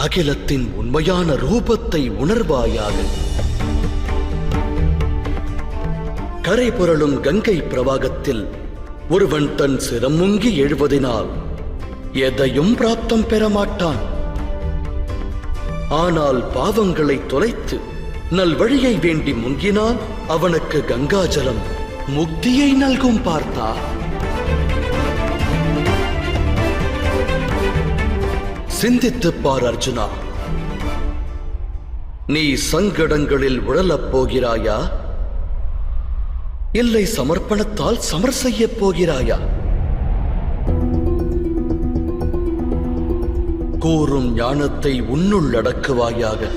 அகிலத்தின் உண்மையான ரூபத்தை உணர்வாயாக. கரை புரளும் கங்கை பிரவாகத்தில் ஒருவன் தன் சிரம் முங்கி எழுவதினால் எதையும் பிராப்தம் பெறமாட்டான். ஆனால் பாவங்களை தொலைத்து நல்வழியை வேண்டி முங்கினால் அவனுக்கு கங்காஜலம் முக்தியை நல்கும். பார்த்தா, சிந்தித்துப் பார் அர்ஜுனா. நீ சங்கடங்களில் உழலப் போகிறாயா, இல்லை சமர்ப்பணத்தால் சமர் செய்யப் போகிறாயா? கூறும் ஞானத்தை உன்னுள் அடக்குவாயாக.